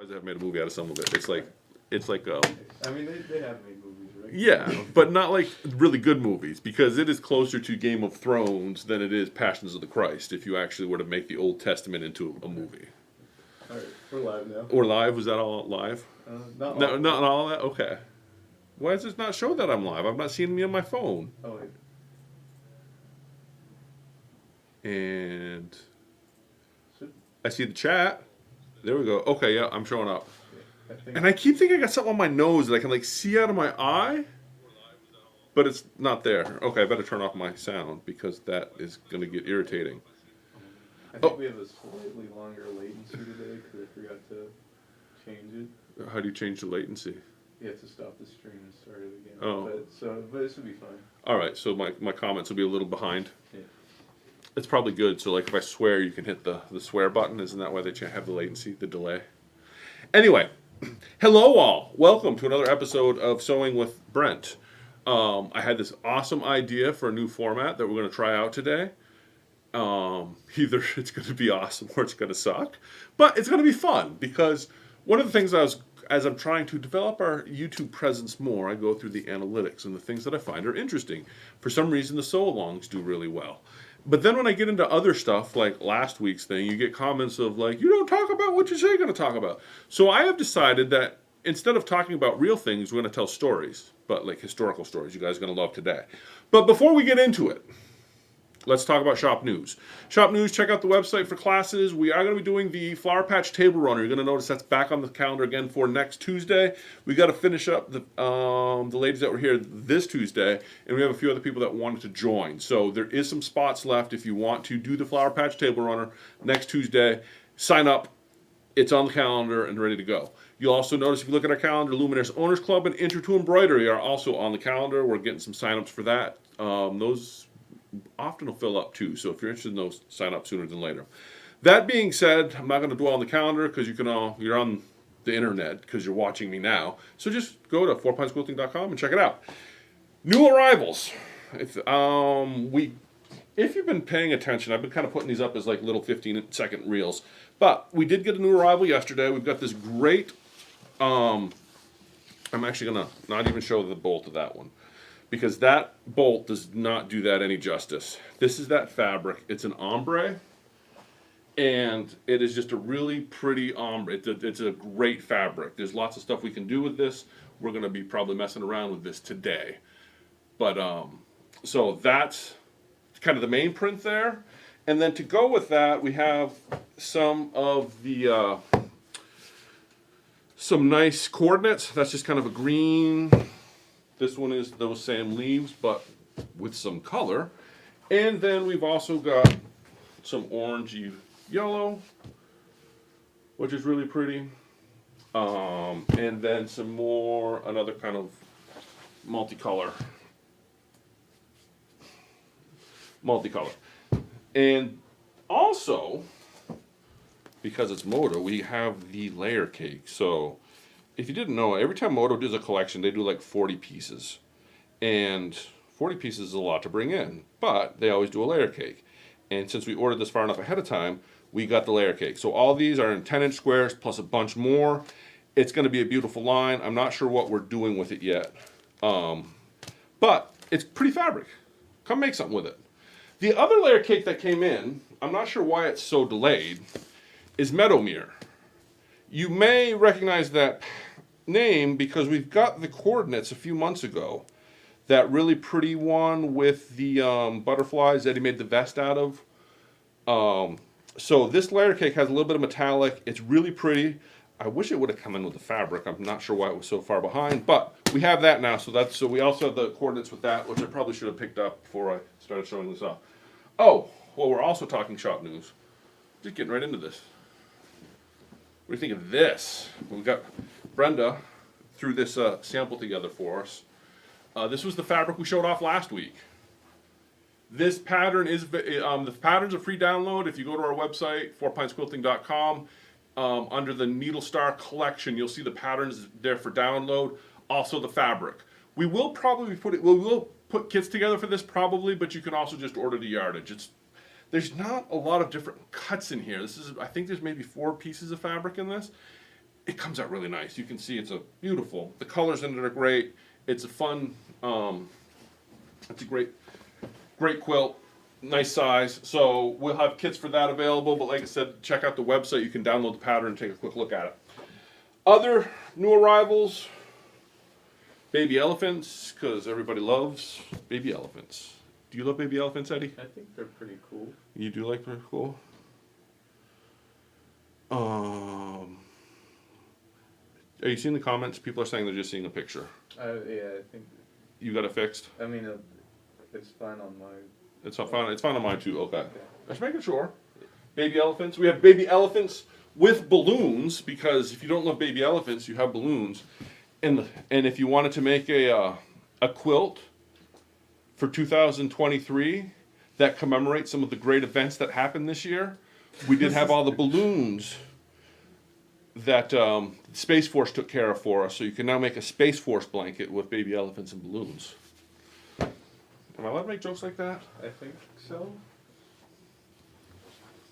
They have made a movie out of some of it. It's like I mean, they have made movies, right? yeah, but not like really good movies, because it is closer to Game of Thrones than it is Passions of the Christ. If you actually were to make the Old Testament into a movie. All right, we're live now. Or live? Was that all live? Not No, all. not all that. Okay. Why does it not show that I'm live? I'm not seeing me on my phone. Oh wait. And I see the chat. There we go. Okay, yeah, I'm showing up. And I keep thinking I got something on my nose that I can like see out of my eye, but it's not there. Okay, I better turn off my sound because that is going to get irritating. I think we have a slightly longer latency today because I forgot to change it. How do you change the latency? You have to stop the stream and start it again. Oh. But this will be fine. All right, so my comments will be a little behind. Yeah. It's probably good. So like if I swear, you can hit the swear button. Isn't that why they have the latency, the delay? Anyway, hello all. Welcome to another episode of Sewing with Brent. I had this awesome idea for a new format that we're going to try out today. Either it's going to be awesome or it's going to suck, but it's going to be fun because one of the things as I'm trying to develop our YouTube presence more, I go through the analytics and the things that I find are interesting. For some reason, the sew-alongs do really well. But then when I get into other stuff, like last week's thing, you get comments of like, you don't talk about what you say you're going to talk about. So I have decided that instead of talking about real things, we're going to tell stories, but like historical stories you guys are going to love today. But before we get into it, let's talk about Shop News. Shop News, check out the website for classes. We are going to be doing the Flower Patch Table Runner. You're going to notice that's back on the calendar again for next Tuesday. We got to finish up the ladies that were here this Tuesday, and we have a few other people that wanted to join. So there is some spots left if you want to do the Flower Patch Table Runner next Tuesday. Sign up. It's on the calendar and ready to go. You'll also notice if you look at our calendar, Luminaires Owners Club and Intro to Embroidery are also on the calendar. We're getting some sign-ups for that. Those often will fill up too, so if you're interested in those, sign up sooner than later. That being said, I'm not going to dwell on the calendar because you're on the internet because you're watching me now. So just go to 4pinesquilting.com and check it out. New arrivals. If you've been paying attention, I've been kind of putting these up as like little 15-second reels. But we did get a new arrival yesterday. We've got this great. I'm actually going to not even show the bolt of that one, because that bolt does not do that any justice. This is that fabric. It's an ombre, and it is just a really pretty ombre. It's a great fabric. There's lots of stuff we can do with this. We're going to be probably messing around with this today. But, so that's kind of the main print there. And then to go with that, we have some of the, some nice coordinates. That's just kind of a green. This one is those same leaves, but with some color. And then we've also got some orangey yellow, which is really pretty. And then some more, another kind of multicolor. And also, because it's Moto, we have the layer cake. So if you didn't know, every time Moto does a collection, they do like 40 pieces. And 40 pieces is a lot to bring in, but they always do a layer cake. And since we ordered this far enough ahead of time, we got the layer cake. So all these are in 10-inch squares plus a bunch more. It's going to be a beautiful line. I'm not sure what we're doing with it yet. But it's pretty fabric. Come make something with it. The other layer cake that came in, I'm not sure why it's so delayed, is Meadowmere. You may recognize that name because we've got the coordinates a few months ago. That really pretty one with the butterflies that he made the vest out of. So this layer cake has a little bit of metallic. It's really pretty. I wish it would have come in with the fabric. I'm not sure why it was so far behind, but we have that now. So we also have the coordinates with that, which I probably should have picked up before I started showing this off. Oh, well, we're also talking shop news. Just getting right into this. What do you think of this? We got Brenda threw this sample together for us. This was the fabric we showed off last week. This pattern is, the pattern's a free download. If you go to our website, 4pinesquilting.com, under the Needle Star collection, you'll see the patterns there for download. Also the fabric. We will probably put kits together for this probably, but you can also just order the yardage. There's not a lot of different cuts in here. I think there's maybe 4 pieces of fabric in this. it comes out really nice. You can see it's a beautiful. The colors in it are great. It's a fun. It's a great quilt. Nice size. So we'll have kits for that available. But like I said, check out the website. You can download the pattern and take a quick look at it. Other new arrivals. Baby elephants, because everybody loves baby elephants. Do you love baby elephants, Eddie? I think they're pretty cool. You do like they're cool? Are you seeing the comments? People are saying they're just seeing a picture. Yeah, I think. You got it fixed? I mean, it's fine on my. It's fine. It's fine on mine too. Okay. Okay. Just making sure. Baby elephants. We have baby elephants with balloons, because if you don't love baby elephants, you have balloons. And if you wanted to make a quilt for 2023 that commemorates some of the great events that happened this year, we did have all the balloons that Space Force took care of for us. So you can now make a Space Force blanket with baby elephants and balloons. Am I allowed to make jokes like that? I think so.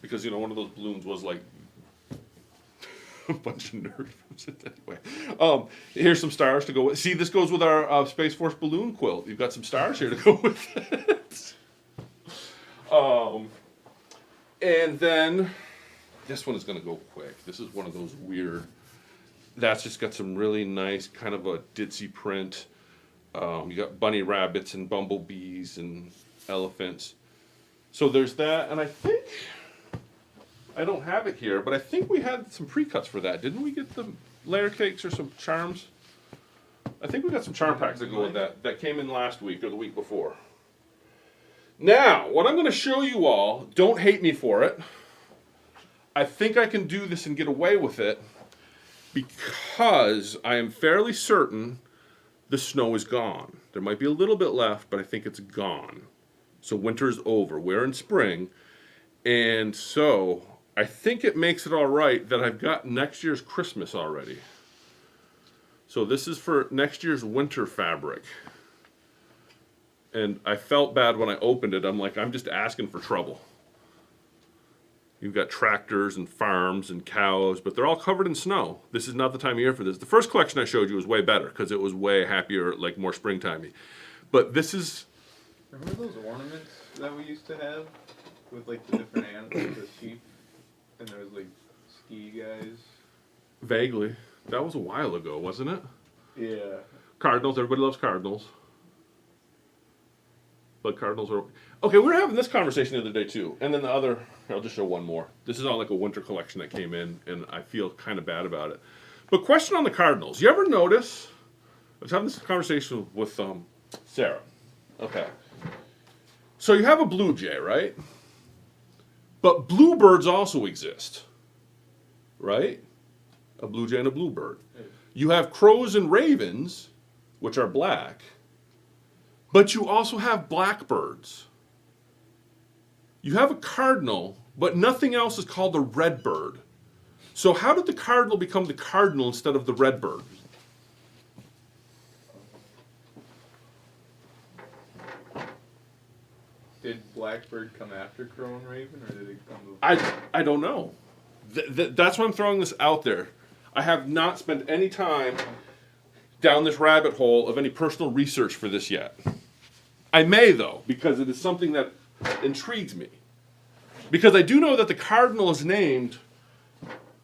Because, one of those balloons was like a bunch of nerds. Anyway, here's some stars to go with. See, this goes with our Space Force balloon quilt. You've got some stars here to go with it. And then this one is going to go quick. This is one of those weird. That's just got some really nice kind of a ditzy print. You got bunny rabbits and bumblebees and elephants. So there's that, and I think. I don't have it here, but I think we had some pre-cuts for that. Didn't we get the layer cakes or some charms? I think we got some charm packs that go with that came in last week or the week before. Now, what I'm going to show you all, don't hate me for it. I think I can do this and get away with it because I am fairly certain the snow is gone. There might be a little bit left, but I think it's gone. So winter is over. We're in spring, and so I think it makes it all right that I've got next year's Christmas already. So this is for next year's winter fabric. And I felt bad when I opened it. I'm like, I'm just asking for trouble. You've got tractors and farms and cows, but they're all covered in snow. This is not the time of year for this. The first collection I showed you was way better because it was way happier, like more springtimey. But this is... Remember those ornaments that we used to have? With like the different animals, the sheep? And there was like ski guys. Vaguely. That was a while ago, wasn't it? Yeah. Cardinals. Everybody loves cardinals. But cardinals are... Okay, we were having this conversation the other day too. And then the other... I'll just show one more. This is all like a winter collection that came in, and I feel kind of bad about it. But question on the cardinals. You ever notice... I was having this conversation with Sarah. Okay. So you have a blue jay, right? But bluebirds also exist, right? A blue jay and a bluebird. You have crows and ravens, which are black, but you also have blackbirds. You have a cardinal, but nothing else is called a redbird. So how did the cardinal become the cardinal instead of the redbird? Did Blackbird come after Crow and Raven, or did it come before? I don't know. That's why I'm throwing this out there. I have not spent any time down this rabbit hole of any personal research for this yet. I may, though, because it is something that intrigues me. Because I do know that the cardinal is named,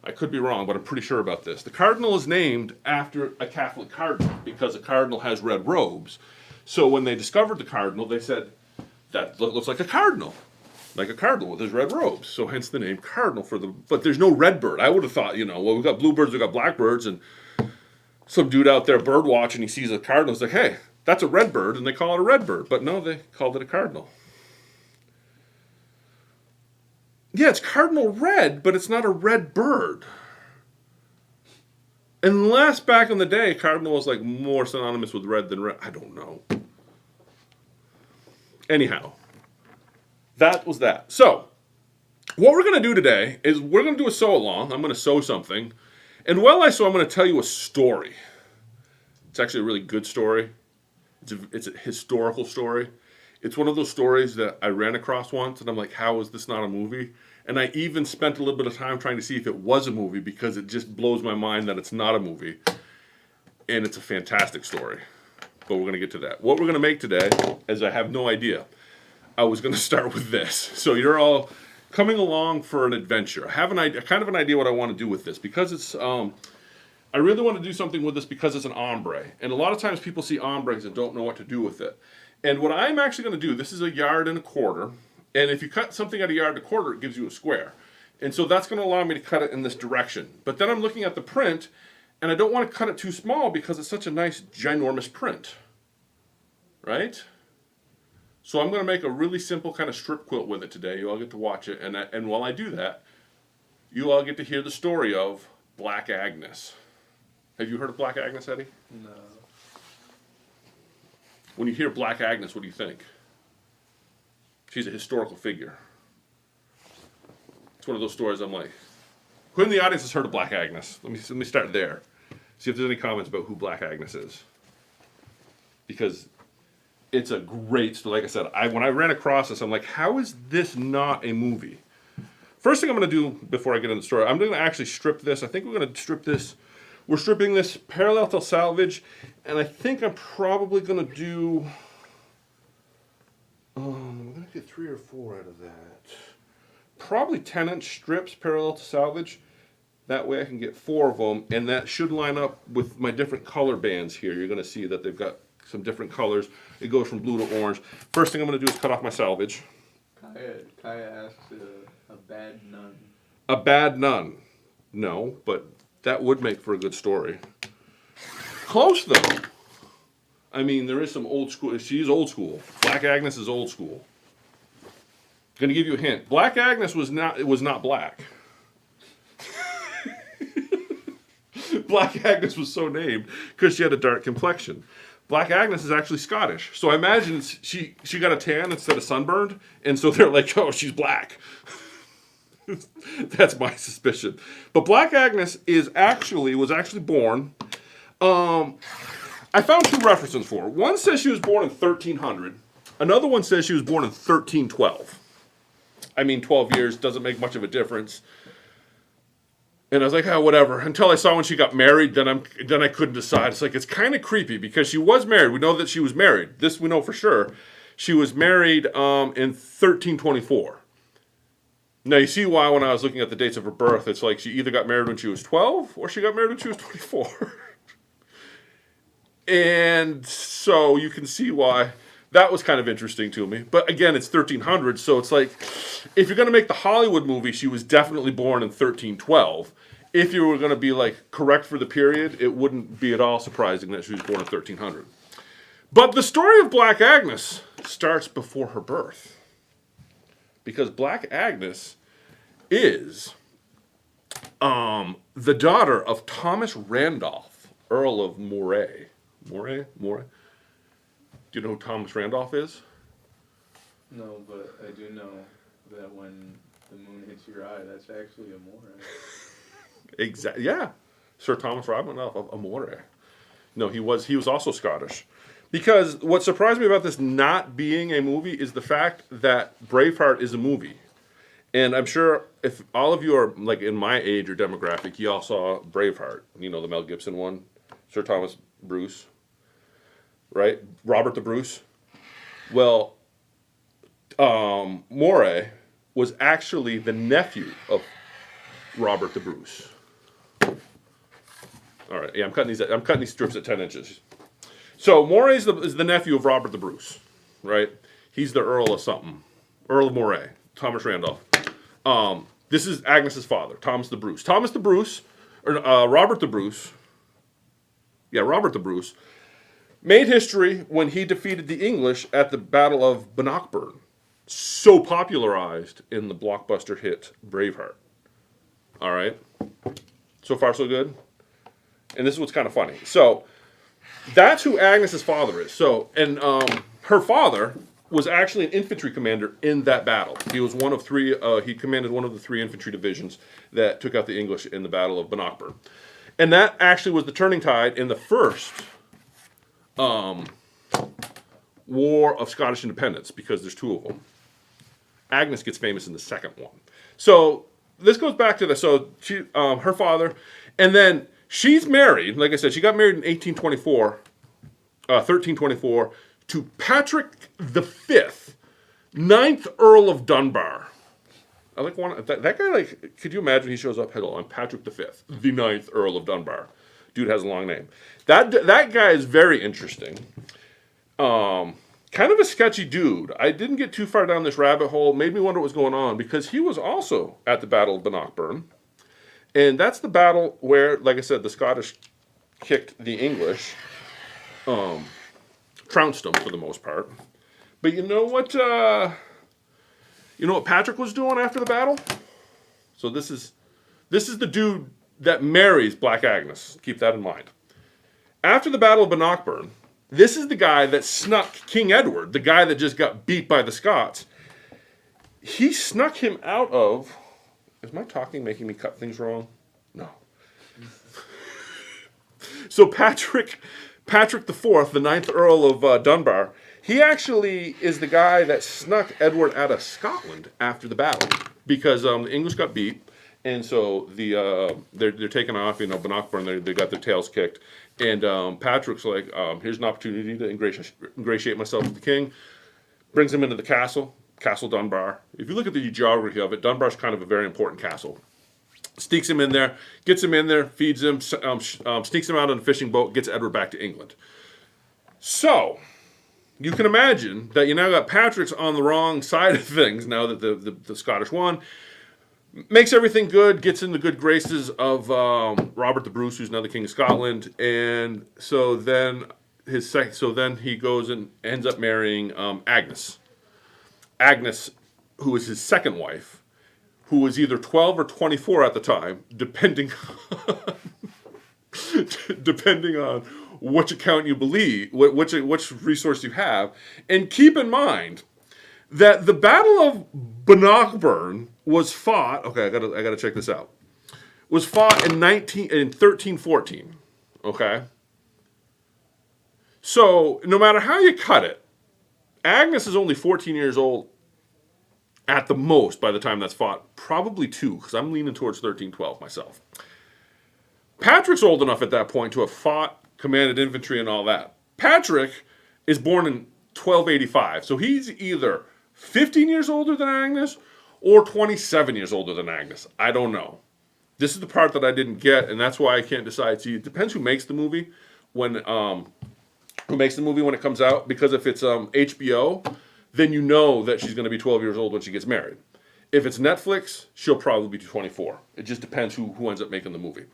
I could be wrong, but I'm pretty sure about this. The cardinal is named after a Catholic cardinal, because a cardinal has red robes. So when they discovered the cardinal, they said, that looks like a cardinal with his red robes. So hence the name cardinal but there's no redbird. I would have thought, well, we've got bluebirds, we've got blackbirds, and some dude out there bird watching, he sees a cardinal, he's like, hey, that's a redbird, and they call it a redbird. But no, they called it a cardinal. Yeah, it's cardinal red, but it's not a red bird. Unless back in the day, cardinal was like more synonymous with red than red. I don't know. Anyhow, that was that. So, what we're going to do today is we're going to do a sew along. I'm going to sew something. And while I sew, I'm going to tell you a story. It's actually a really good story. It's a historical story. It's one of those stories that I ran across once, and I'm like, how is this not a movie? And I even spent a little bit of time trying to see if it was a movie because it just blows my mind that it's not a movie. And it's a fantastic story. But we're going to get to that. What we're going to make today, as I have no idea, I was going to start with this. So you're all coming along for an adventure. I have kind of an idea what I want to do with this because it's... I really want to do something with this because it's an ombre. And a lot of times people see ombres and don't know what to do with it. And what I'm actually going to do, this is 1.25 yards. And if you cut something at 1.25 yards, it gives you a square. And so that's going to allow me to cut it in this direction. But then I'm looking at the print, and I don't want to cut it too small because it's such a nice, ginormous print. Right? So I'm going to make a really simple kind of strip quilt with it today. You all get to watch it. And while I do that, you all get to hear the story of Black Agnes. Have you heard of Black Agnes, Eddie? No. When you hear Black Agnes, what do you think? She's a historical figure. It's one of those stories I'm like, who in the audience has heard of Black Agnes? Let me start there. See if there's any comments about who Black Agnes is. Because it's a great story. Like I said, when I ran across this, I'm like, how is this not a movie? First thing I'm going to do before I get into the story, I'm going to actually strip this. I think we're going to strip this. We're stripping this parallel to salvage, and I think I'm probably going to do... I'm going to get 3 or 4 out of that. Probably 10-inch strips parallel to salvage. That way I can get 4 of them, and that should line up with my different color bands here. You're going to see that they've got some different colors. It goes from blue to orange. First thing I'm going to do is cut off my salvage. Kaya asks a bad nun. A bad nun. No, but that would make for a good story. Close, though. I mean, there is some old school. She's old school. Black Agnes is old school. Going to give you a hint. Black Agnes was not black. Black Agnes was so named because she had a dark complexion. Black Agnes is actually Scottish. So I imagine she got a tan instead of sunburned, and so they're like, oh, she's black. That's my suspicion. But Black Agnes was actually born. I found 2 references for her. One says she was born in 1300. Another one says she was born in 1312. I mean, 12 years doesn't make much of a difference. And I was like, oh, whatever. Until I saw when she got married, then I couldn't decide. It's like, it's kind of creepy because she was married. We know that she was married. This we know for sure. She was married in 1324. Now, you see why when I was looking at the dates of her birth, it's like she either got married when she was 12 or she got married when she was 24. And so you can see why that was kind of interesting to me. But again, it's 1300, so it's like, if you're going to make the Hollywood movie, she was definitely born in 1312. If you were going to be like correct for the period, it wouldn't be at all surprising that she was born in 1300. But the story of Black Agnes starts before her birth. Because Black Agnes is the daughter of Thomas Randolph, Earl of Moray. Moray? Do you know who Thomas Randolph is? No, but I do know that when the moon hits your eye, that's actually a moray. Exactly. Yeah, Sir Thomas Randolph of Moray. No, he was also Scottish. Because what surprised me about this not being a movie is the fact that Braveheart is a movie. And I'm sure if all of you are like in my age or demographic, you all saw Braveheart. You know, the Mel Gibson one. Sir Thomas Bruce. Right? Robert the Bruce. Well, Moray was actually the nephew of Robert the Bruce. All right. Yeah, I'm cutting these strips at 10 inches. So Moray is the nephew of Robert the Bruce, right? He's the Earl of something. Earl of Moray. Thomas Randolph. This is Agnes's father, Thomas the Bruce. Thomas the Bruce, or Robert the Bruce. Yeah, Robert the Bruce made history when he defeated the English at the Battle of Bannockburn. So popularized in the blockbuster hit Braveheart. All right. So far, so good. And this is what's kind of funny. So that's who Agnes's father is. So, and her father was actually an infantry commander in that battle. He was one of 3. He commanded one of the 3 infantry divisions that took out the English in the Battle of Bannockburn. And that actually was the turning tide in the first War of Scottish Independence, because there's two of them. Agnes gets famous in the second one. So this goes back to so she, her father, and then she's married. Like I said, she got married in 1324, to Patrick V, 9th Earl of Dunbar. I like that guy. Like, could you imagine he shows up? Hello, I'm Patrick V, the 9th Earl of Dunbar. Dude has a long name. That guy is very interesting. Kind of a sketchy dude. I didn't get too far down this rabbit hole. Made me wonder what was going on, because he was also at the Battle of Bannockburn. And that's the battle where, like I said, the Scottish kicked the English. Trounced them for the most part. But you know what Patrick was doing after the battle? So this is the dude that marries Black Agnes. Keep that in mind. After the Battle of Bannockburn, this is the guy that snuck King Edward, the guy that just got beat by the Scots. He snuck him out of... Is my talking making me cut things wrong? No. So Patrick IV, the 9th Earl of Dunbar, he actually is the guy that snuck Edward out of Scotland after the battle, because the English got beat, and so they're taking off. Bannockburn, they got their tails kicked, and Patrick's like, here's an opportunity to ingratiate myself with the king. Brings him into the castle, Castle Dunbar. If you look at the geography of it, Dunbar's kind of a very important castle. Sneaks him in there, gets him in there, feeds him, sneaks him out on a fishing boat, gets Edward back to England. So, you can imagine that you now got Patrick's on the wrong side of things now that the Scottish won. Makes everything good, gets in the good graces of Robert the Bruce, who's now the King of Scotland, and so then he goes and ends up marrying Agnes. Agnes, who was his second wife, who was either 12 or 24 at the time, depending on which account you believe, which resource you have. And keep in mind that the Battle of Bannockburn was fought. Okay, I gotta check this out. Was fought in 1314. Okay. So no matter how you cut it, Agnes is only 14 years old at the most by the time that's fought. Probably 2, because I'm leaning towards 1312 myself. Patrick's old enough at that point to have fought, commanded infantry, and all that. Patrick is born in 1285, so he's either 15 years older than Agnes or 27 years older than Agnes. I don't know. This is the part that I didn't get, and that's why I can't decide. See, it depends who makes the movie when it comes out, because if it's HBO, then you know that she's going to be 12 years old when she gets married. If it's Netflix, she'll probably be 24. It just depends who ends up making the movie.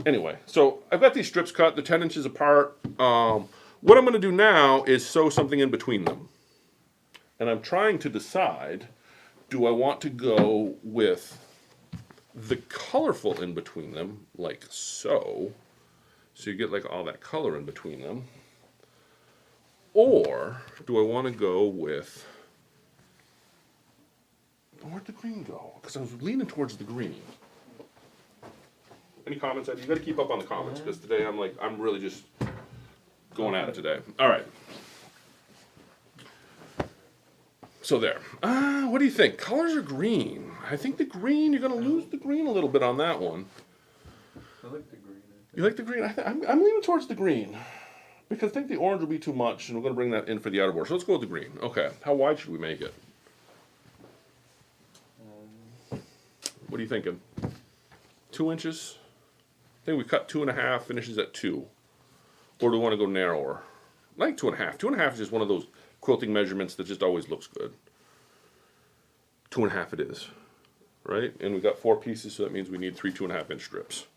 Anyway, so I've got these strips cut. They're 10 inches apart. What I'm going to do now is sew something in between them. And I'm trying to decide, do I want to go with the colorful in between them, like so you get like all that color in between them, or do I want to go with, where'd the green go? Because I was leaning towards the green. Any comments, Eddie? You got to keep up on the comments, because today I'm really just going at it today. All right. So there. What do you think? Colors are green. I think the green, you're going to lose the green a little bit on that one. I like the green. You like the green? I'm leaning towards the green, because I think the orange will be too much, and we're going to bring that in for the outer border. So let's go with the green. Okay. How wide should we make it? What are you thinking? 2 inches? I think we cut 2.5, finishes at 2. Or do we want to go narrower? I like 2.5. 2.5 is just one of those quilting measurements that just always looks good. 2.5 it is, right? And we got 4 pieces, so that means we need 3 2.5-inch strips.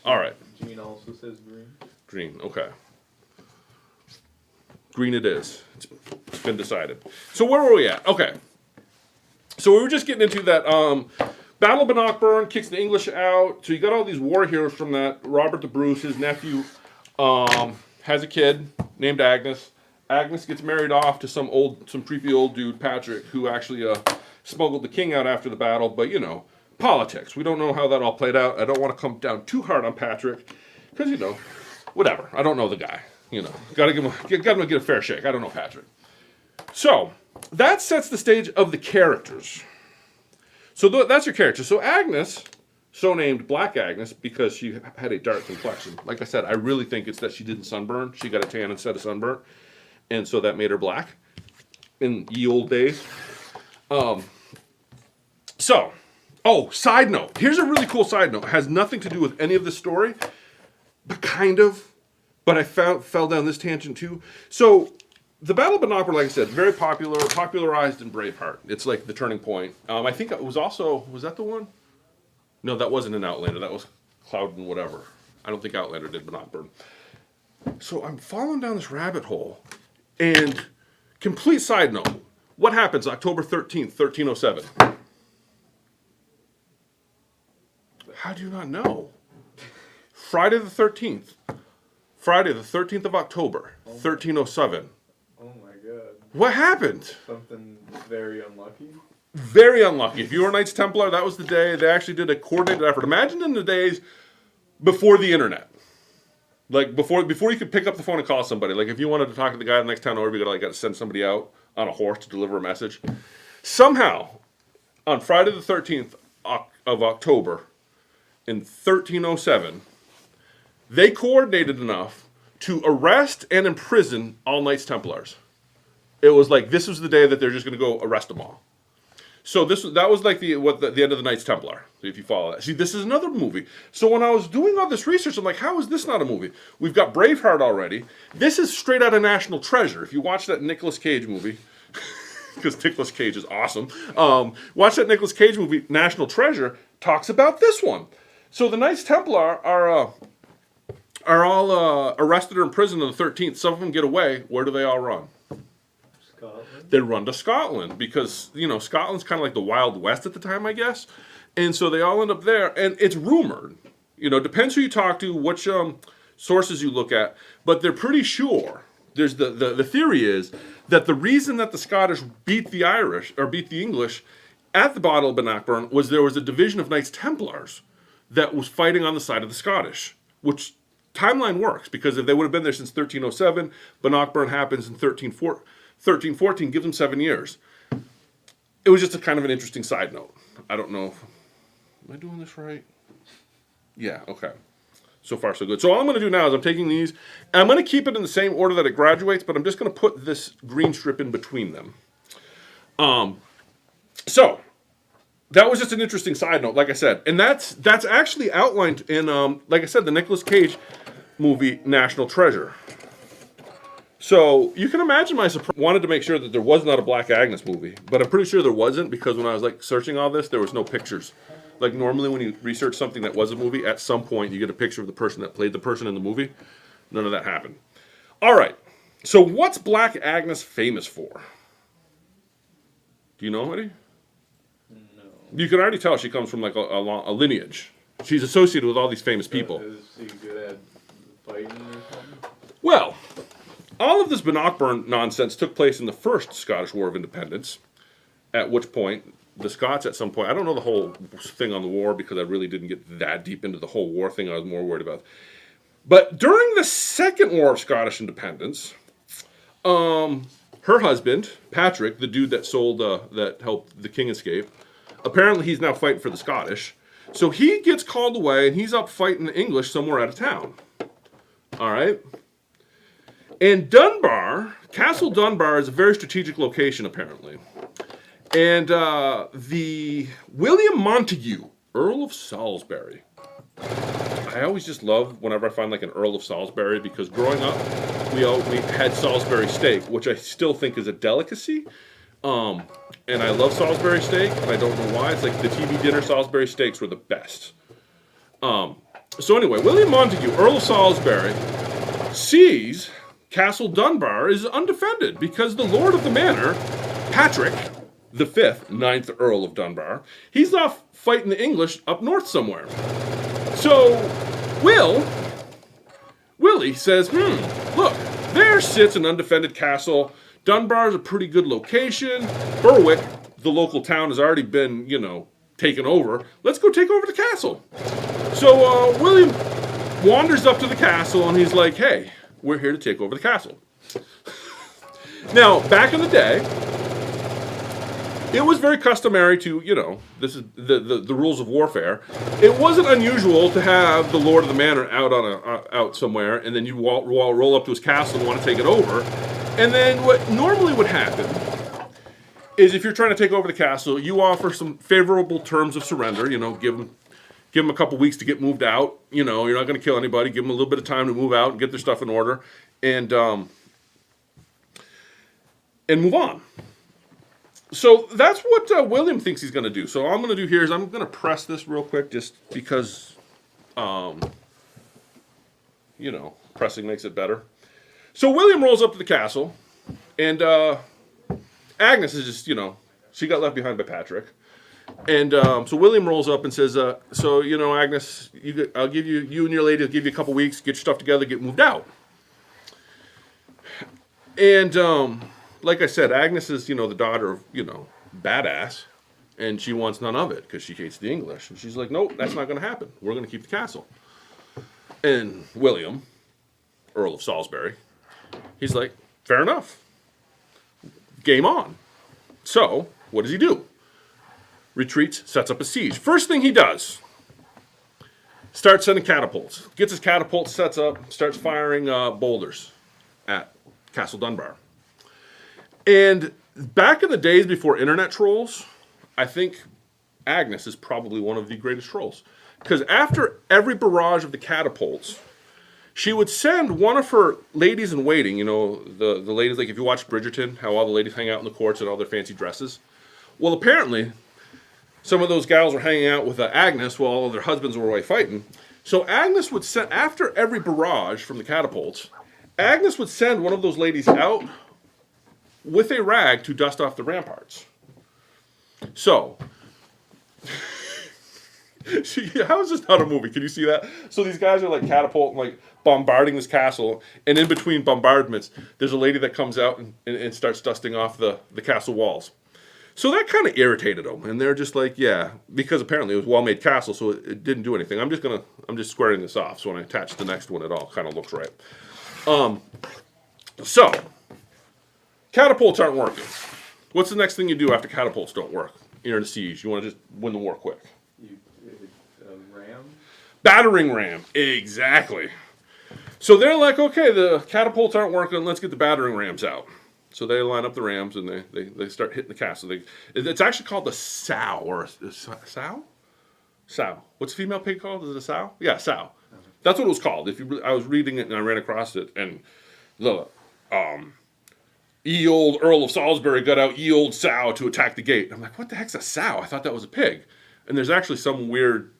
All right. Gene also says green. Green, okay. Green it is. It's been decided. So where were we at? Okay. So we were just getting into that Battle of Bannockburn, kicks the English out. So you got all these war heroes from that. Robert the Bruce, his nephew, has a kid named Agnes. Agnes gets married off to some creepy old dude, Patrick, who actually smuggled the king out after the battle. But, politics. We don't know how that all played out. I don't want to come down too hard on Patrick, because, whatever. I don't know the guy. You know, gotta give him get a fair shake. I don't know Patrick. So that sets the stage of the characters. So that's your character. So Agnes, so named Black Agnes because she had a dark complexion. Like I said, I really think it's that she didn't sunburn. She got a tan instead of sunburn, and so that made her black in ye old days. Side note. Here's a really cool side note. It has nothing to do with any of the story, but kind of. But I fell down this tangent too. So the Battle of Bannockburn, like I said, very popular, popularized in Braveheart. It's like the turning point. I think it was also, was that the one? No, that wasn't in Outlander. That was Cloud and whatever. I don't think Outlander did Bannockburn. So I'm falling down this rabbit hole, and complete side note, what happens October 13th, 1307? How do you not know? Friday the 13th. Friday the 13th of October, 1307. Oh my god. What happened? Something very unlucky. Very unlucky. If you were a Knights Templar, that was the day they actually did a coordinated effort. Imagine in the days before the internet. Like before you could pick up the phone and call somebody. Like if you wanted to talk to the guy in the next town over, you got to send somebody out on a horse to deliver a message. Somehow, on Friday the 13th of October in 1307, they coordinated enough to arrest and imprison all Knights Templars. It was like this was the day that they're just going to go arrest them all. So that was like the end of the Knights Templar. If you follow that, see, this is another movie. So when I was doing all this research, I'm like, how is this not a movie? We've got Braveheart already. This is straight out of National Treasure. If you watch that Nicolas Cage movie, because Nicolas Cage is awesome. Watch that Nicolas Cage movie, National Treasure, talks about this one. So the Knights Templar are all arrested or imprisoned on the 13th. Some of them get away. Where do they all run? Scotland. They run to Scotland because, Scotland's kind of like the Wild West at the time, I guess. And so they all end up there. And it's rumored, depends who you talk to, which sources you look at, but they're pretty sure. There's the theory is that the reason that the Scottish beat the Irish, or beat the English at the Battle of Bannockburn was there was a division of Knights Templars that was fighting on the side of the Scottish, which timeline works because if they would have been there since 1307, Bannockburn happens in 1314, gives them 7 years. It was just a kind of an interesting side note. I don't know. Am I doing this right? Yeah, okay. So far, so good. So all I'm going to do now is I'm taking these, and I'm going to keep it in the same order that it graduates, but I'm just going to put this green strip in between them. So that was just an interesting side note, like I said. And that's actually outlined in, like I said, the Nicolas Cage movie, National Treasure. So you can imagine my surprise. Wanted to make sure that there was not a Black Agnes movie, but I'm pretty sure there wasn't because when I was searching all this, there was no pictures. Like normally when you research something that was a movie, at some point you get a picture of the person that played the person in the movie. None of that happened. All right. So what's Black Agnes famous for? Do you know, Eddie? No. You can already tell she comes from a lineage. She's associated with all these famous people. Is she good at fighting or something? Well, all of this Bannockburn nonsense took place in the First Scottish War of Independence, at which point the Scots at some point, I don't know the whole thing on the war because I really didn't get that deep into the whole war thing. I was more worried about. But during the Second War of Scottish Independence, her husband, Patrick, the dude that that helped the king escape, apparently he's now fighting for the Scottish. So he gets called away and he's up fighting the English somewhere out of town. All right? And Castle Dunbar is a very strategic location, apparently. And the William Montague, Earl of Salisbury. I always just love whenever I find an Earl of Salisbury because growing up, we had Salisbury steak, which I still think is a delicacy. And I love Salisbury steak, and I don't know why. It's like the TV dinner Salisbury steaks were the best. So anyway, William Montague, Earl of Salisbury, sees Castle Dunbar is undefended because the lord of the manor, Patrick the 5th, 9th Earl of Dunbar, he's off fighting the English up north somewhere. So Willie says, look, there sits an undefended castle. Dunbar's a pretty good location. Berwick, the local town, has already been, taken over. Let's go take over the castle. So William wanders up to the castle and he's like, hey, we're here to take over the castle. Now, back in the day, it was very customary to, this is the rules of warfare. It wasn't unusual to have the lord of the manor out somewhere, and then you roll up to his castle and want to take it over. And then what normally would happen is if you're trying to take over the castle, you offer some favorable terms of surrender. Give them a couple weeks to get moved out. You're not going to kill anybody. Give them a little bit of time to move out and get their stuff in order, and move on. So that's what William thinks he's going to do. So all I'm going to do here is I'm going to press this real quick just because, pressing makes it better. So William rolls up to the castle, and Agnes is just, she got left behind by Patrick. And so William rolls up and says, Agnes, I'll give you and your lady, I'll give you a couple weeks, get your stuff together, get moved out. And like I said, Agnes is, the daughter of, badass, and she wants none of it because she hates the English. And she's like, nope, that's not going to happen. We're going to keep the castle. And William, Earl of Salisbury, he's like, fair enough. Game on. So, what does he do? Retreats, sets up a siege. First thing he does, starts sending catapults. Gets his catapult, sets up, starts firing boulders at Castle Dunbar. And back in the days before internet trolls, I think Agnes is probably one of the greatest trolls. Because after every barrage of the catapults, she would send one of her ladies in waiting, the ladies, like if you watch Bridgerton, how all the ladies hang out in the courts in all their fancy dresses. Well, apparently, some of those gals were hanging out with Agnes while all of their husbands were away fighting. So Agnes would send, after every barrage from the catapults, Agnes would send one of those ladies out with a rag to dust off the ramparts. So, how is this not a movie? Can you see that? So these guys are like catapulting, like bombarding this castle, and in between bombardments, there's a lady that comes out and starts dusting off the castle walls. So that kind of irritated them, and they're just like, yeah, because apparently it was a well-made castle, so it didn't do anything. I'm just squaring this off, so when I attach the next one, it all kind of looks right. So, catapults aren't working. What's the next thing you do after catapults don't work? You're in a siege. You want to just win the war quick. Ram? Battering ram. Exactly. So they're like, okay, the catapults aren't working. Let's get the battering rams out. So they line up the rams and they start hitting the castle. It's actually called the sow or a sow? Sow. What's a female pig called? Is it a sow? Yeah, sow. That's what it was called. I was reading it and I ran across it, and the ye old Earl of Salisbury got out ye old sow to attack the gate. I'm like, what the heck's a sow? I thought that was a pig. And there's actually some weird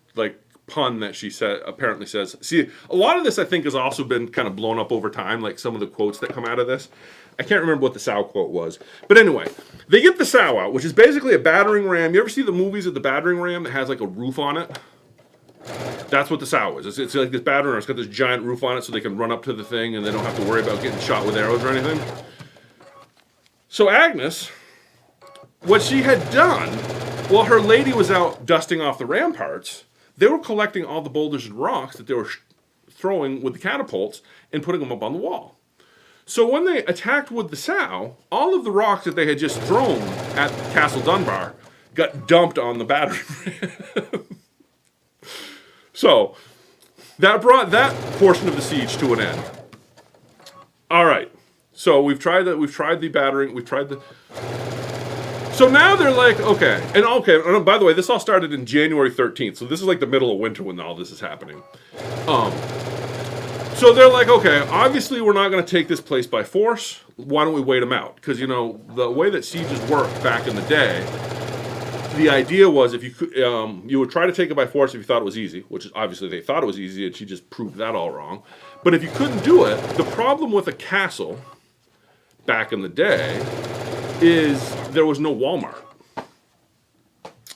pun that she apparently says. See, a lot of this I think has also been kind of blown up over time, like some of the quotes that come out of this. I can't remember what the sow quote was. But anyway, they get the sow out, which is basically a battering ram. You ever see the movies of the battering ram that has like a roof on it? That's what the sow is. It's like this battering ram. It's got this giant roof on it so they can run up to the thing and they don't have to worry about getting shot with arrows or anything. So Agnes, what she had done, while her lady was out dusting off the ramparts, they were collecting all the boulders and rocks that they were throwing with the catapults and putting them up on the wall. So when they attacked with the sow, all of the rocks that they had just thrown at Castle Dunbar got dumped on the battering ram. So that brought that portion of the siege to an end. All right. So we've tried the battering, So now they're like, okay, and by the way, this all started in January 13th, so this is like the middle of winter when all this is happening. So they're like, okay, obviously we're not going to take this place by force. Why don't we wait them out? Because, the way that sieges worked back in the day, the idea was if you could, you would try to take it by force if you thought it was easy, which is obviously they thought it was easy, and she just proved that all wrong. But if you couldn't do it, the problem with a castle back in the day is there was no Walmart.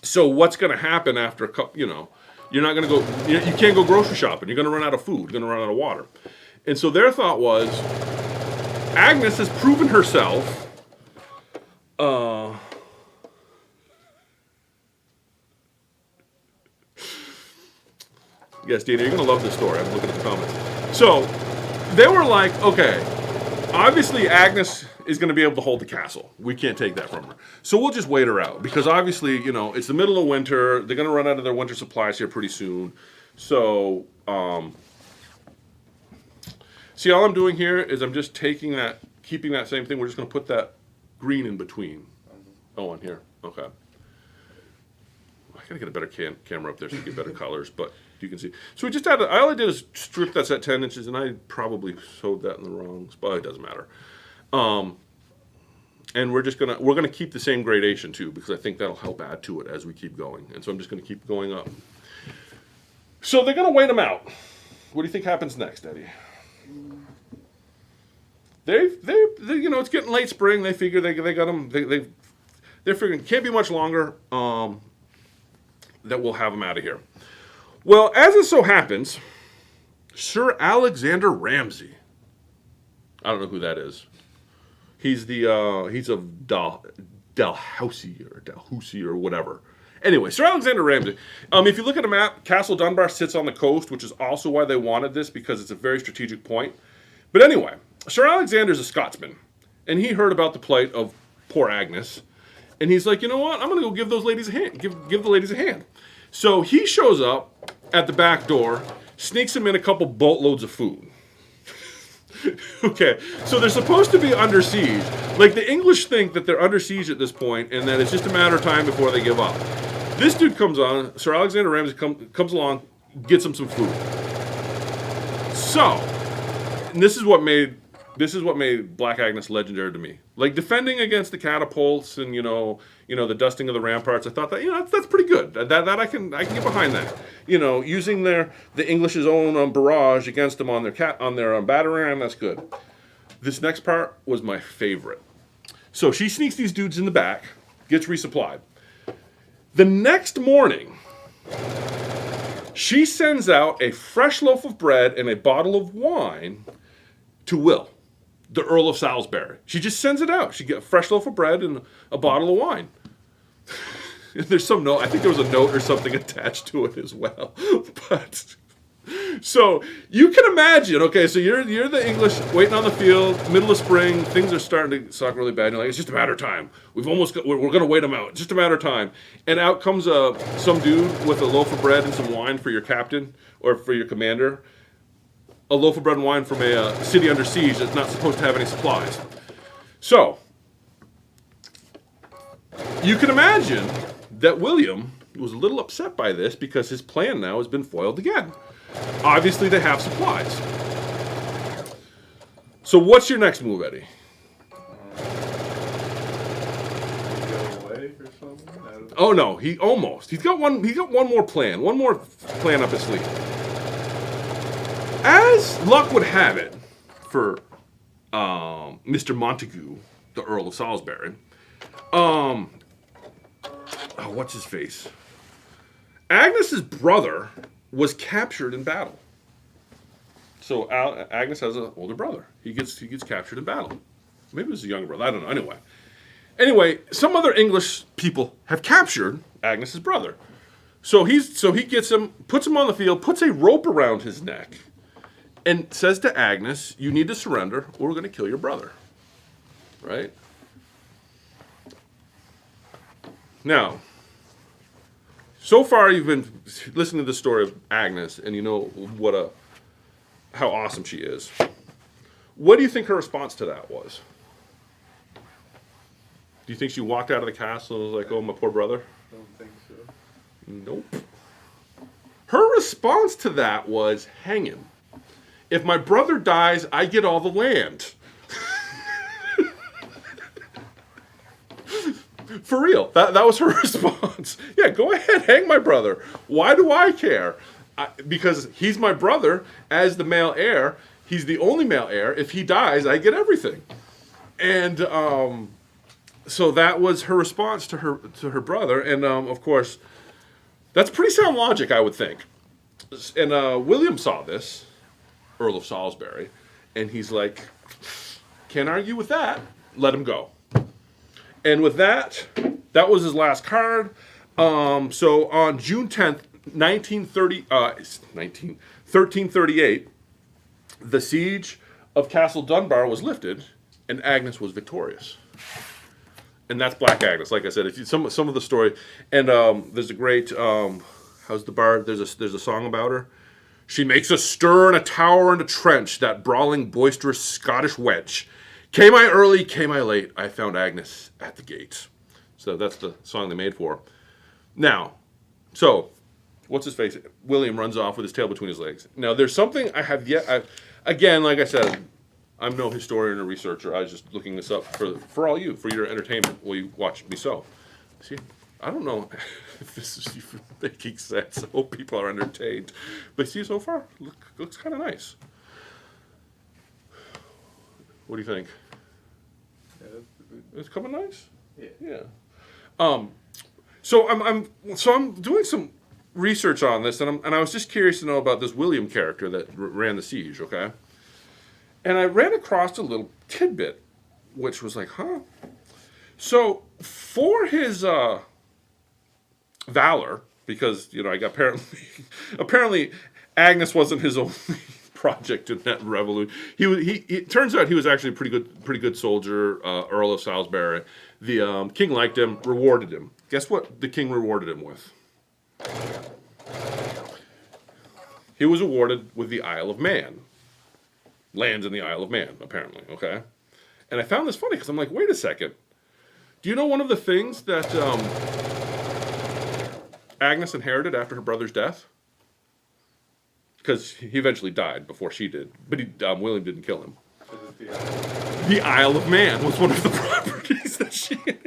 So what's going to happen after a couple, you're not going to go, you can't go grocery shopping. You're going to run out of food. You're going to run out of water. And so their thought was, Agnes has proven herself yes, Dana, you're going to love this story. I'm looking at the comments. So they were like, okay, obviously Agnes is going to be able to hold the castle. We can't take that from her. So we'll just wait her out because obviously, it's the middle of winter. They're going to run out of their winter supplies here pretty soon. So, see, all I'm doing here is I'm just taking that, keeping that same thing. We're just going to put that green in between. Oh, on here. Okay. I got to get a better camera up there so you get better colors, but you can see. So we just had, I only did is strip that's at 10 inches, and I probably sewed that in the wrong spot. It doesn't matter. And we're gonna keep the same gradation too, because I think that'll help add to it as we keep going. And so I'm just gonna keep going up. So they're gonna wait them out. What do you think happens next, Eddie? They it's getting late spring. They figure they got them. They're figuring it can't be much longer. That we'll have them out of here. Well, as it so happens, Sir Alexander Ramsay. I don't know who that is. He's of Dalhousie or whatever. Anyway, Sir Alexander Ramsay. If you look at a map, Castle Dunbar sits on the coast, which is also why they wanted this, because it's a very strategic point. But anyway, Sir Alexander's a Scotsman, and he heard about the plight of poor Agnes, and he's like, you know what? I'm going to go give those ladies a hand. Give the ladies a hand. So he shows up at the back door, sneaks them in a couple boatloads of food. Okay, so they're supposed to be under siege. Like, the English think that they're under siege at this point and that it's just a matter of time before they give up. This dude comes on, Sir Alexander Ramsay comes along, gets them some food. So, and this is what made Black Agnes legendary to me. Like, defending against the catapults and the dusting of the ramparts, I thought that that's pretty good. That I can get behind that. Using the English's own barrage against them on their battering ram, that's good. This next part was my favorite. So she sneaks these dudes in the back, gets resupplied. The next morning, she sends out a fresh loaf of bread and a bottle of wine to Will, the Earl of Salisbury. She just sends it out. She gets a fresh loaf of bread and a bottle of wine. There's some note. I think there was a note or something attached to it as well. But so you can imagine. Okay, so you're the English waiting on the field, middle of spring. Things are starting to suck really bad. You're like, it's just a matter of time. We're going to wait them out. It's just a matter of time. And out comes some dude with a loaf of bread and some wine for your captain or for your commander. A loaf of bread and wine from a city under siege that's not supposed to have any supplies. So, you can imagine that William was a little upset by this because his plan now has been foiled again. Obviously, they have supplies. So, what's your next move, Eddie? Go away or something? Oh no, he's got one more plan. One more plan up his sleeve. As luck would have it for Mr. Montague, the Earl of Salisbury, what's his face? Agnes's brother was captured in battle. So Agnes has an older brother. He gets captured in battle. Maybe it was a younger brother. I don't know. Anyway, some other English people have captured Agnes's brother. So he gets him, puts him on the field, puts a rope around his neck, and says to Agnes, you need to surrender or we're going to kill your brother. Right? Now, so far you've been listening to the story of Agnes and you know how awesome she is. What do you think her response to that was? Do you think she walked out of the castle and was like, oh, my poor brother? I don't think so. Nope. Her response to that was, hang him. If my brother dies, I get all the land. For real. That was her response. Yeah, go ahead, hang my brother. Why do I care? Because he's my brother as the male heir. He's the only male heir. If he dies, I get everything. And so that was her response to her brother. And of course, that's pretty sound logic, I would think. And William saw this, Earl of Salisbury, and he's like, can't argue with that. Let him go. And with that was his last card. So on June 10th, 1338, the siege of Castle Dunbar was lifted, and Agnes was victorious. And that's Black Agnes. Like I said, if you some of the story, and there's a great how's the bard? There's a song about her. She makes a stir in a tower and a trench, that brawling, boisterous Scottish wench. Came I early, came I late, I found Agnes at the gates. So that's the song they made for her. Now, so, what's his face? William runs off with his tail between his legs. Now, there's something I have yet... again, like I said, I'm no historian or researcher. I was just looking this up for all you, for your entertainment while you watch me sew. See, I don't know if this is even making sense. I hope people are entertained. But see, so far, looks kind of nice. What do you think? Yeah, It's coming nice. yeah. So I'm doing some research on this, and I was just curious to know about this William character that ran the siege. Okay, and I ran across a little tidbit, which was like, huh. So for his valor, because I got apparently Agnes wasn't his only project in that revolution. He it turns out he was actually a pretty good soldier, Earl of Salisbury. The king liked him, rewarded him. Guess what the king rewarded him with? He was awarded with the Isle of Man. Lands in the Isle of Man, apparently, okay? And I found this funny because I'm like, wait a second. Do you know one of the things that Agnes inherited after her brother's death? Because he eventually died before she did, but William didn't kill him. The Isle of Man was one of the properties that she inherited.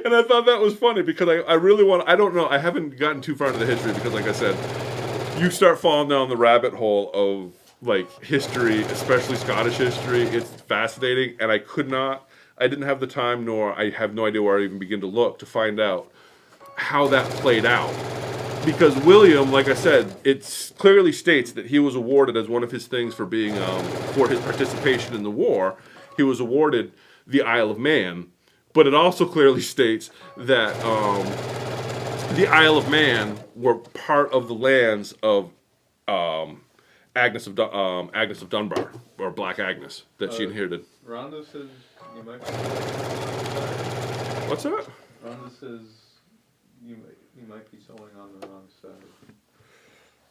And I thought that was funny because I really I don't know, I haven't gotten too far into the history because, like I said, you start falling down the rabbit hole of, like, history, especially Scottish history. It's fascinating, and I didn't have the time, nor I have no idea where I even begin to look to find out how that played out. Because William, like I said, it clearly states that he was awarded as one of his things for being for his participation in the war. He was awarded the Isle of Man, but it also clearly states that the Isle of Man were part of the lands of Agnes of Dunbar, or Black Agnes, that she inherited. Rhonda says you might be... What's that? Rhonda says you might be sewing on the wrong side.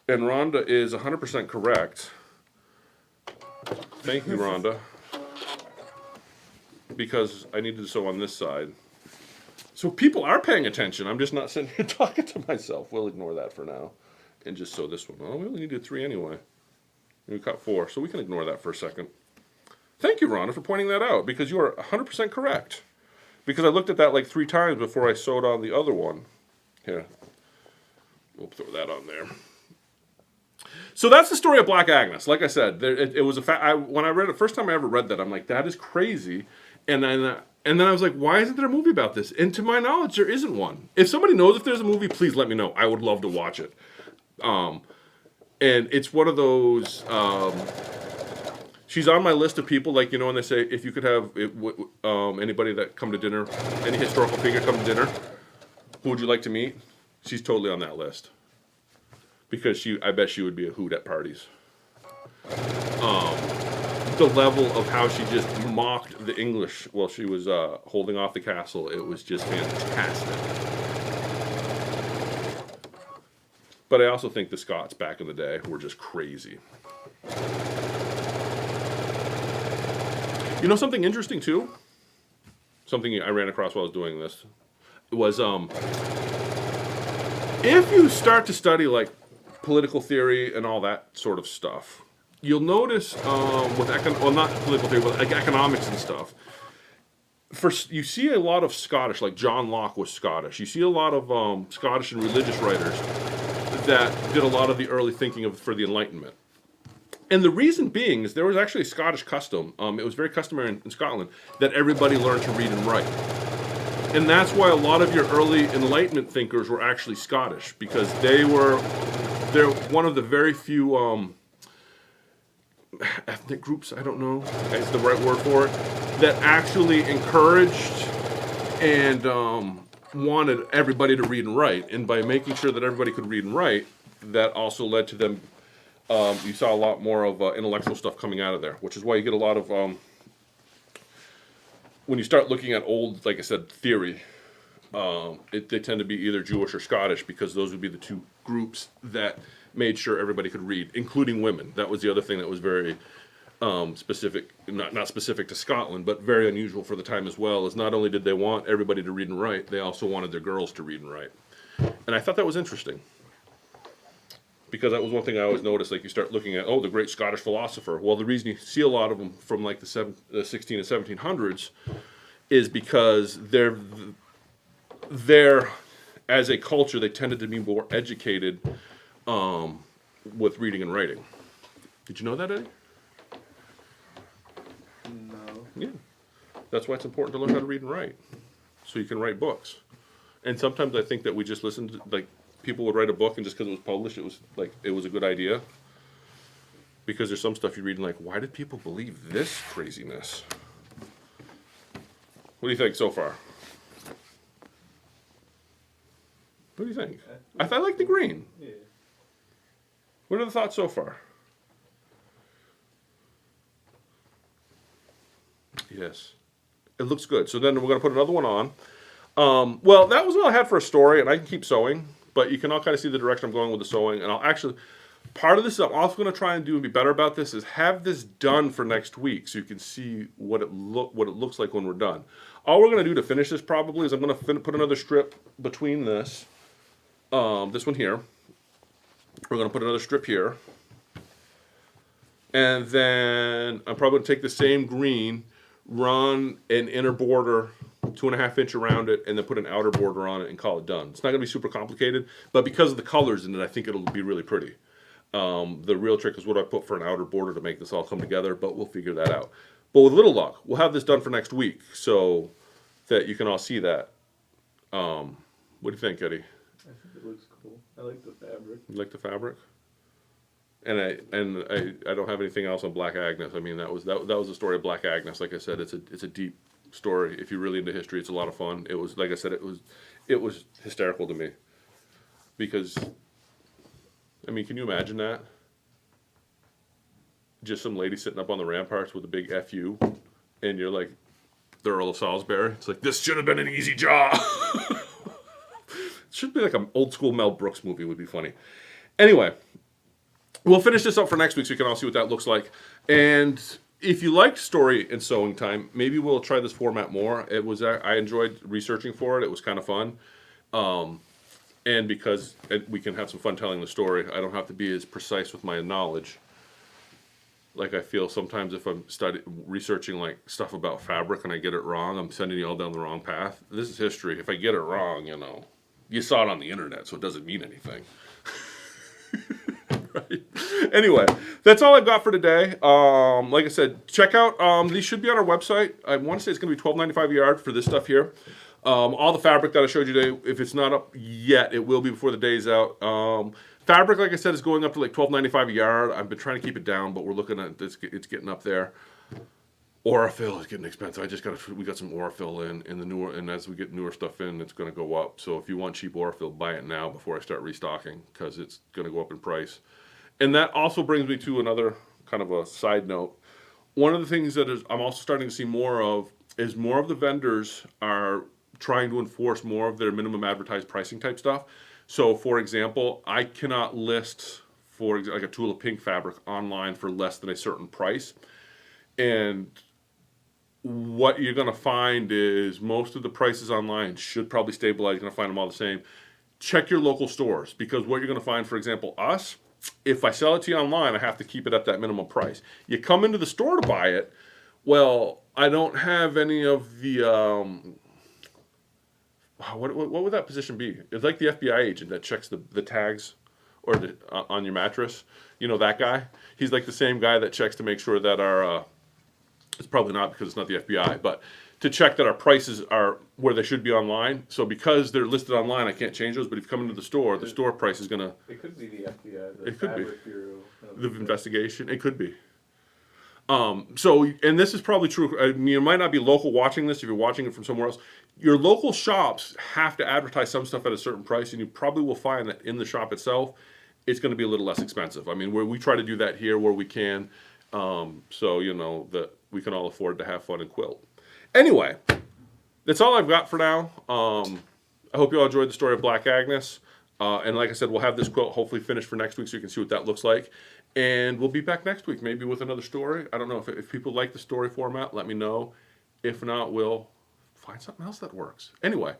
And Rhonda is 100% correct. Thank you, Rhonda. Because I needed to sew on this side. So people are paying attention. I'm just not sitting here talking to myself. We'll ignore that for now. And just sew this one. Oh, we only needed 3 anyway. We cut 4, so we can ignore that for a second. Thank you, Rhonda, for pointing that out. Because you are 100% correct. Because I looked at that like 3 times before I sewed on the other one. Here. We'll throw that on there. So that's the story of Black Agnes. Like I said, it was when I read it, first time I ever read that, I'm like, that is crazy. And then I was like, why isn't there a movie about this? And to my knowledge, there isn't one. If somebody knows if there's a movie, please let me know. I would love to watch it. And it's one of those. She's on my list of people, like, when they say, if you could have anybody that come to dinner, any historical figure come to dinner, who would you like to meet? She's totally on that list. Because I bet she would be a hoot at parties. The level of how she just mocked the English while she was holding off the castle, it was just fantastic. But I also think the Scots back in the day were just crazy. You know something interesting too? Something I ran across while I was doing this was if you start to study like political theory and all that sort of stuff, you'll notice with not political theory, but like economics and stuff. You see a lot of Scottish, like John Locke was Scottish. You see a lot of Scottish and religious writers that did a lot of the early thinking for the Enlightenment. And the reason being is there was actually a Scottish custom. It was very customary in Scotland that everybody learned to read and write. And that's why a lot of your early Enlightenment thinkers were actually Scottish, because they're one of the very few ethnic groups, I don't know is the right word for it, that actually encouraged and wanted everybody to read and write. And by making sure that everybody could read and write, that also led to them you saw a lot more of intellectual stuff coming out of there, which is why you get a lot of when you start looking at old, like I said, theory. They tend to be either Jewish or Scottish because those would be the two groups that made sure everybody could read, including women. That was the other thing that was very specific, not specific to Scotland, but very unusual for the time as well. Is not only did they want everybody to read and write, they also wanted their girls to read and write, and I thought that was interesting. Because that was one thing I always noticed. Like you start looking at, the great Scottish philosopher. Well, the reason you see a lot of them from like the 16 and 1700s is because they're as a culture they tended to be more educated with reading and writing. Did you know that, Eddie? No. Yeah, that's why it's important to learn how to read and write, so you can write books. And sometimes I think that we just listen to, like, people would write a book and just because it was published, it was a good idea. Because there's some stuff you read and like, why did people believe this craziness? What do you think so far? What do you think? I like the green. Yeah. What are the thoughts so far? Yes. It looks good. So then we're going to put another one on. Well, that was all I had for a story, and I can keep sewing, but you can all kind of see the direction I'm going with the sewing. And I'll actually, part of this I'm also going to try and do and be better about this is have this done for next week so you can see what it looks like when we're done. All we're going to do to finish this probably is I'm going to put another strip between this one here. We're going to put another strip here. And then I'm probably going to take the same green, run an inner border 2.5 inch around it, and then put an outer border on it and call it done. It's not going to be super complicated, but because of the colors in it, I think it'll be really pretty. The real trick is what I put for an outer border to make this all come together, but we'll figure that out. But with little luck, we'll have this done for next week so that you can all see that. What do you think, Eddie? I think it looks cool. I like the fabric. You like the fabric? And I don't have anything else on Black Agnes. I mean, that was the story of Black Agnes. Like I said, it's a deep story. If you're really into history, it's a lot of fun. It was, like I said, it was hysterical to me because, I mean, can you imagine that? Just some lady sitting up on the ramparts with a big FU, and you're like the Earl of Salisbury. It's like, this should have been an easy job. It should be like an old school Mel Brooks movie. Would be funny. Anyway. We'll finish this up for next week so you can all see what that looks like. And if you liked story and sewing time, maybe we'll try this format more. I enjoyed researching for it. It was kind of fun. And because we can have some fun telling the story, I don't have to be as precise with my knowledge. Like I feel sometimes if I'm researching like stuff about fabric and I get it wrong, I'm sending you all down the wrong path. This is history. If I get it wrong, you saw it on the internet, so it doesn't mean anything. Right. Anyway, that's all I've got for today. Like I said, check out, these should be on our website. I want to say it's going to be $12.95 a yard for this stuff here. All the fabric that I showed you today, if it's not up yet, it will be before the day's out. Fabric, like I said, is going up to like $12.95 a yard. I've been trying to keep it down, but we're looking at it's getting up there. Aurafill is getting expensive. We got some Aurafill in the newer, and as we get newer stuff in, it's going to go up. So if you want cheap Aurafill, buy it now before I start restocking because it's going to go up in price. And that also brings me to another kind of a side note. One of the things that I'm also starting to see more of is more of the vendors are trying to enforce more of their minimum advertised pricing type stuff. So, for example, I cannot list for like a Tula Pink fabric online for less than a certain price. And what you're going to find is most of the prices online should probably stabilize. You're going to find them all the same. Check your local stores because what you're going to find, for example, us, if I sell it to you online, I have to keep it at that minimum price. You come into the store to buy it, well, I don't have any of the, what would that position be? It's like the FBI agent that checks the tags or on your mattress. You know that guy? He's like the same guy that checks to make sure that our, it's probably not because it's not the FBI, but to check that our prices are where they should be online. So because they're listed online, I can't change those. But if you come into the store price is going to... It could be the FBI, it could be. Bureau. The investigation. It could be. So, and this is probably true. I mean, you might not be local watching this if you're watching it from somewhere else. Your local shops have to advertise some stuff at a certain price, and you probably will find that in the shop itself, it's going to be a little less expensive. I mean, we try to do that here where we can, so that we can all afford to have fun and quilt. Anyway, that's all I've got for now. I hope you all enjoyed the story of Black Agnes. And like I said, we'll have this quilt hopefully finished for next week so you can see what that looks like. And we'll be back next week, maybe with another story. I don't know if people like the story format, let me know. If not, we'll find something else that works. Anyway,